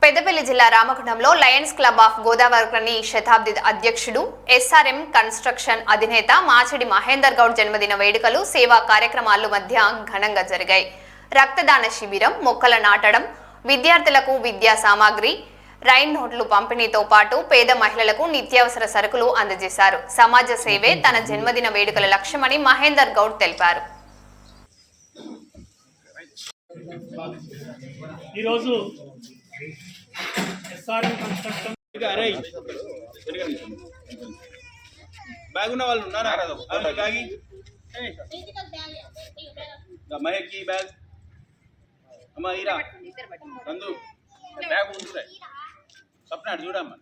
పెద్దపల్లి జిల్లా రామగుండంలో Lions club of Godavari శతాబ్ది అధ్యక్షుడు SRM construction అధినేత మాచిడి మహేందర్ గౌడ్ జన్మదిన వేడుకలు సేవా కార్యక్రమాల మధ్య ఘనంగా జరిగాయి. రక్తదాన శిబిరం, మొక్కల నాటడం, విద్యార్థులకు విద్యా సామాగ్రి, రైన్ నోట్లు పంపిణీతో పాటు పేద మహిళలకు నిత్యావసర సరుకులు అందజేశారు. సమాజ సేవే తన జన్మదిన వేడుకల లక్ష్యమని మహేందర్ గౌడ్ తెలిపారు. ఈరోజు ఎస్ఆర్ఎం కన్స్ట్రక్షన్ బ్యాగ్ ఉన్న వాళ్ళు ఉన్నారా? బ్యాగ్ మహేకి బ్యాగ్ అమ్మ ఈరా నందు బ్యాగ్ ఉంటుందా? స్వప్న అటు చూడమ్మా.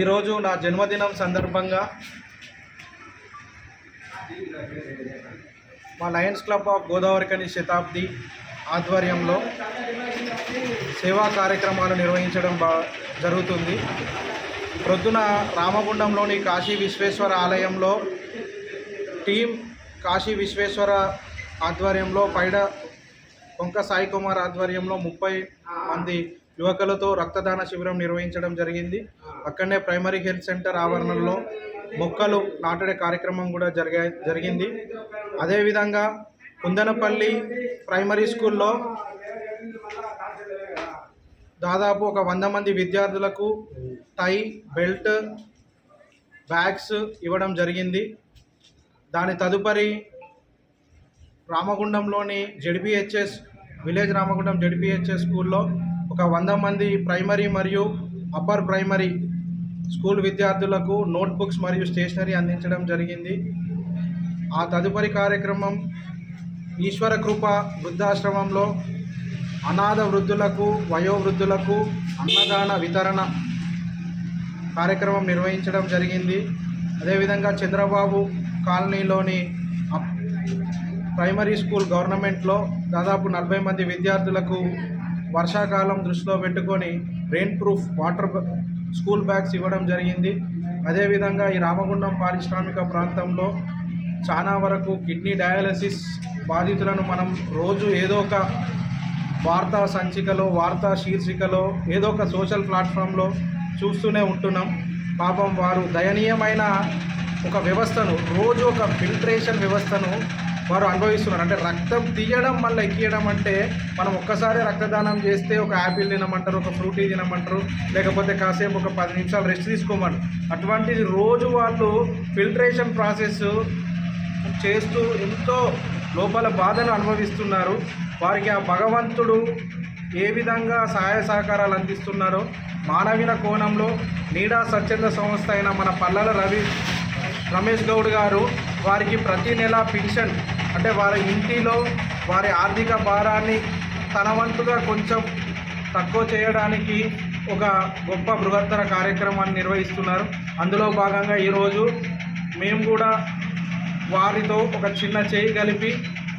ఈరోజు నా జన్మదినం సందర్భంగా మా లయన్స్ క్లబ్ ఆఫ్ గోదావరి శతాబ్ది ఆధ్వర్యంలో సేవా కార్యక్రమాలు నిర్వహించడం జరుగుతుంది. ప్రొద్దున రామగుండంలోని కాశీ విశ్వేశ్వర ఆలయంలో టీం కాశీ విశ్వేశ్వర ఆధ్వర్యంలో పైడ కొంక సాయి కుమార్ ఆధ్వర్యంలో 30 మంది యువకులతో రక్తదాన శిబిరం నిర్వహించడం జరిగింది. అక్కడనే ప్రైమరీ హెల్త్ సెంటర్ ఆవరణలో మొక్కలు నాటే కార్యక్రమం కూడా జరిగింది. అదేవిధంగా కుందనపల్లి ప్రైమరీ స్కూల్లో దాదాపు ఒక 100 మంది విద్యార్థులకు టై, బెల్ట్, బ్యాగ్స్ ఇవ్వడం జరిగింది. దాని తదుపరి రామగుండంలోని జెడ్పిహెచ్ఎస్ విలేజ్ రామగుండం జెడ్పిహెచ్ఎస్ స్కూల్లో ఒక 100 మంది ప్రైమరీ మరియు అప్పర్ ప్రైమరీ స్కూల్ విద్యార్థులకు నోట్బుక్స్ మరియు స్టేషనరీ అందించడం జరిగింది. ఆ తదుపరి కార్యక్రమం ఈశ్వర కృప వృద్ధాశ్రమంలో అనాథ వృద్ధులకు, వయోవృద్ధులకు అన్నదాన వితరణ కార్యక్రమం నిర్వహించడం జరిగింది. అదేవిధంగా చంద్రబాబు కాలనీలోని ప్రైమరీ స్కూల్ గవర్నమెంట్లో దాదాపు 40 మంది విద్యార్థులకు వర్షాకాలం దృష్టిలో పెట్టుకొని rain proof water school bags ఇవ్వడం జరిగింది. అదేవిధంగా ఈ రామగుండం పారిశ్రామిక ప్రాంతంలో చాలా వరకు కిడ్నీ డయాలసిస్ బాధితులను మనం రోజు ఏదో ఒక వార్తా సంచికలో, వార్తా శీర్షికలో, ఏదో ఒక సోషల్ ప్లాట్ఫామ్లో చూస్తూనే ఉంటున్నాం. పాపం వారు దయనీయమైన ఒక వ్యవస్థను, రోజు ఒక ఫిల్ట్రేషన్ వ్యవస్థను వారు అనుభవిస్తున్నారు. అంటే రక్తం తీయడం మళ్ళీ ఎక్కియడం అంటే మనం ఒక్కసారి రక్తదానం చేస్తే ఒక యాపిల్ తినమంటారు, ఒక ఫ్రూటీ తినమంటారు, లేకపోతే కాసేపు ఒక 10 నిమిషాలు రెస్ట్ తీసుకోమంటారు. అటువంటిది రోజు వాళ్ళు ఫిల్ట్రేషన్ ప్రాసెస్ చేస్తూ ఎంతో లోపల బాధను అనుభవిస్తున్నారు. వారికి ఆ భగవంతుడు ఏ విధంగా సహాయ సహకారాలు అందిస్తున్నారో మానవీయ కోణంలో నీడా స్వచ్ఛంద సంస్థ అయిన మన పల్లల రమేష్ గౌడ్ గారు వారికి ప్రతి నెల పెన్షన్, అంటే వారి ఇంటిలో వారి ఆర్థిక భారాన్ని తన వంతుగా కొంచెం తక్కువ చేయడానికి ఒక గొప్ప బృహత్తర కార్యక్రమాన్ని నిర్వహిస్తున్నారు. అందులో భాగంగా ఈరోజు మేము కూడా వారితో ఒక చిన్న చేయి కలిపి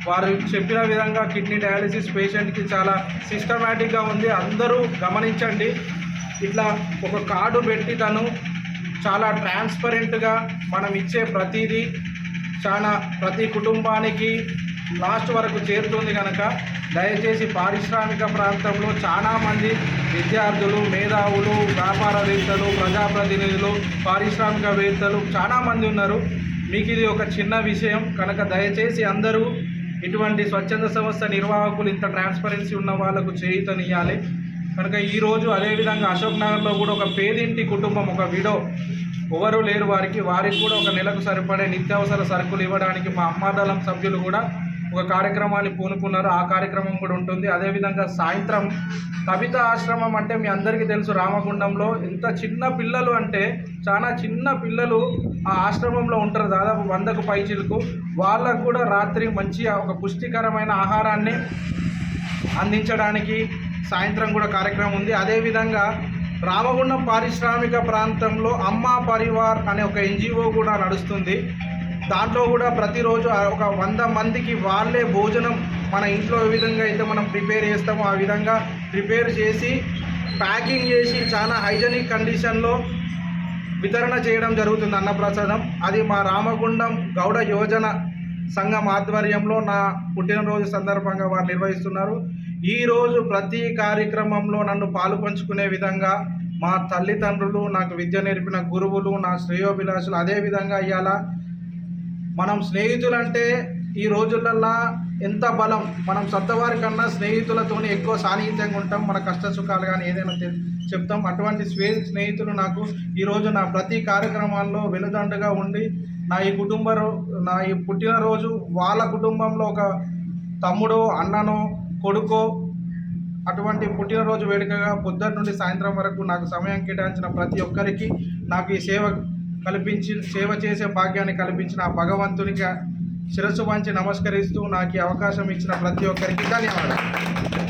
వారు చెప్పిన విధంగా కిడ్నీ డయాలసిస్ పేషెంట్కి చాలా సిస్టమేటిక్గా ఉంది, అందరూ గమనించండి. ఇట్లా ఒక కార్డు పెట్టి తను చాలా ట్రాన్స్పరెంట్గా మనం ఇచ్చే ప్రతిదీ ప్రతి కుటుంబానికి లాస్ట్ వరకు చేరుతుంది. కనుక దయచేసి పారిశ్రామిక ప్రాంతంలో చాలామంది విద్యార్థులు, మేధావులు, వ్యాపారవేత్తలు, ప్రజాప్రతినిధులు, పారిశ్రామికవేత్తలు చాలామంది ఉన్నారు. మీకు ఇది ఒక చిన్న విషయం కనుక దయచేసి అందరూ ఇటువంటి స్వచ్ఛంద సంస్థ నిర్వాహకులు ఇంత ట్రాన్స్పరెన్సీ ఉన్న వాళ్ళకు చేయూతనియాలి. కనుక ఈరోజు అదేవిధంగా అశోక్ నగర్లో కూడా ఒక పేదింటి కుటుంబం, ఒక విడో, ఎవరు లేరు వారికి కూడా ఒక నెలకు సరిపడే నిత్యావసర సరుకులు ఇవ్వడానికి మా అమ్మాదళం సభ్యులు కూడా ఒక కార్యక్రమాన్ని పూనుకున్నారు. ఆ కార్యక్రమం కూడా ఉంటుంది. అదేవిధంగా సాయంత్రం కవిత ఆశ్రమం అంటే మీ అందరికీ తెలుసు, రామగుండంలో ఎంత చిన్న పిల్లలు అంటే చాలా చిన్న పిల్లలు ఆ ఆశ్రమంలో ఉంటారు, దాదాపు 100కు పైచిలకు. వాళ్ళకు కూడా రాత్రి మంచి ఒక పుష్టికరమైన ఆహారాన్ని అందించడానికి సాయంత్రం కూడా కార్యక్రమం ఉంది. అదేవిధంగా రామగుండం పారిశ్రామిక ప్రాంతంలో అమ్మా పరివార్ అనే ఒక NGO కూడా నడుస్తుంది. దాంట్లో కూడా ప్రతిరోజు ఒక 100 మందికి వాళ్ళే భోజనం మన ఇంట్లో ఏ విధంగా అయితే మనం ప్రిపేర్ చేస్తామో ఆ విధంగా ప్రిపేర్ చేసి ప్యాకింగ్ చేసి చాలా హైజెనిక్ కండిషన్లో వితరణ చేయడం జరుగుతుంది అన్నప్రసాదం. అది మా రామగుండం గౌడ యోజన సంఘం ఆధ్వర్యంలో నా పుట్టినరోజు సందర్భంగా వారు నిర్వహిస్తున్నారు. ఈరోజు ప్రతి కార్యక్రమంలో నన్ను పాలు పంచుకునే విధంగా మా తల్లిదండ్రులు, నాకు విద్య నేర్పిన గురువులు, నా శ్రేయోభిలాషులు, అదేవిధంగా ఇవాళ మనం స్నేహితులంటే ఈ రోజులల్లో ఎంత బలం, మనం సొంతవారి కన్నా స్నేహితులతోనే ఎక్కువ సాన్నిహిత్యంగా ఉంటాం. మన కష్ట సుఖాలు కానీ ఏదైనా చెప్తాం. అటువంటి స్నేహితులు నాకు ఈరోజు నా ప్రతి కార్యక్రమాల్లో వెనుదండుగా ఉండి నా ఈ పుట్టినరోజు వాళ్ళ కుటుంబంలో ఒక తమ్ముడో అన్ననో కొడుకో అటువంటి పుట్టినరోజు వేడుకగా పొద్దున్న నుండి సాయంత్రం వరకు నాకు సమయం కేటాయించిన ప్రతి ఒక్కరికి, నాకు ఈ సేవ చేసే భాగ్యాన్ని కల్పించిన ఆ భగవంతునికి శిరస్సు వంచి నమస్కరిస్తూ నాకు ఈ అవకాశం ఇచ్చిన ప్రతి ఒక్కరికి ధన్యవాదాలు.